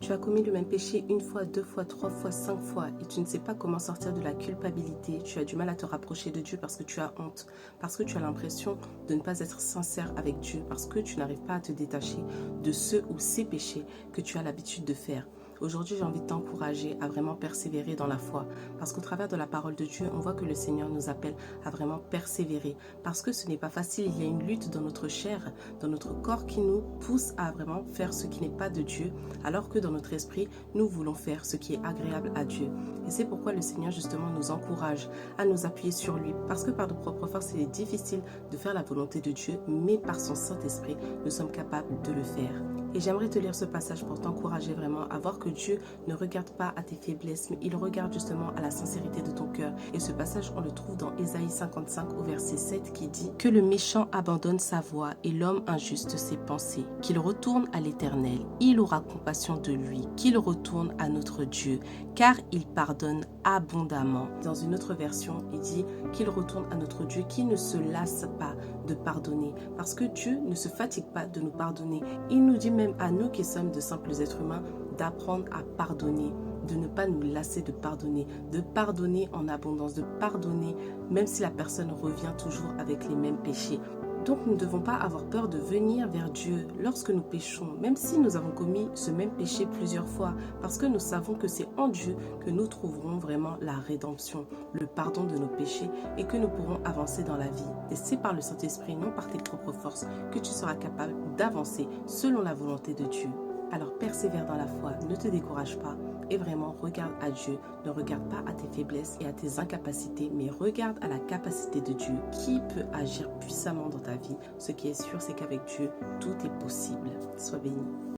Tu as commis le même péché une fois, deux fois, trois fois, cinq fois et tu ne sais pas comment sortir de la culpabilité. Tu as du mal à te rapprocher de Dieu parce que tu as honte, parce que tu as l'impression de ne pas être sincère avec Dieu, parce que tu n'arrives pas à te détacher de ceux ou ces péchés que tu as l'habitude de faire. Aujourd'hui, j'ai envie de t'encourager à vraiment persévérer dans la foi. Parce qu'au travers de la parole de Dieu, on voit que le Seigneur nous appelle à vraiment persévérer. Parce que ce n'est pas facile, il y a une lutte dans notre chair, dans notre corps qui nous pousse à vraiment faire ce qui n'est pas de Dieu, alors que dans notre esprit, nous voulons faire ce qui est agréable à Dieu. Et c'est pourquoi le Seigneur justement nous encourage à nous appuyer sur lui. Parce que par nos propres forces, il est difficile de faire la volonté de Dieu, mais par son Saint-Esprit, nous sommes capables de le faire. Et j'aimerais te lire ce passage pour t'encourager vraiment à voir que Dieu ne regarde pas à tes faiblesses, mais il regarde justement à la sincérité de ton cœur. Et ce passage, on le trouve dans Ésaïe 55 au verset 7 qui dit « Que le méchant abandonne sa voie et l'homme injuste ses pensées, qu'il retourne à l'Éternel, il aura compassion de lui, qu'il retourne à notre Dieu, car il pardonne abondamment. » Dans une autre version, il dit qu'il retourne à notre Dieu qui ne se lasse pas de pardonner, parce que Dieu ne se fatigue pas de nous pardonner. Il nous dit même à nous qui sommes de simples êtres humains d'apprendre à pardonner, de ne pas nous lasser de pardonner en abondance, de pardonner même si la personne revient toujours avec les mêmes péchés. Donc nous ne devons pas avoir peur de venir vers Dieu lorsque nous péchons, même si nous avons commis ce même péché plusieurs fois, parce que nous savons que c'est en Dieu que nous trouverons vraiment la rédemption, le pardon de nos péchés et que nous pourrons avancer dans la vie. Et c'est par le Saint-Esprit, non par tes propres forces, que tu seras capable d'avancer selon la volonté de Dieu. Alors persévère dans la foi, ne te décourage pas et vraiment regarde à Dieu. Ne regarde pas à tes faiblesses et à tes incapacités, mais regarde à la capacité de Dieu qui peut agir puissamment dans ta vie. Ce qui est sûr, c'est qu'avec Dieu, tout est possible. Sois béni.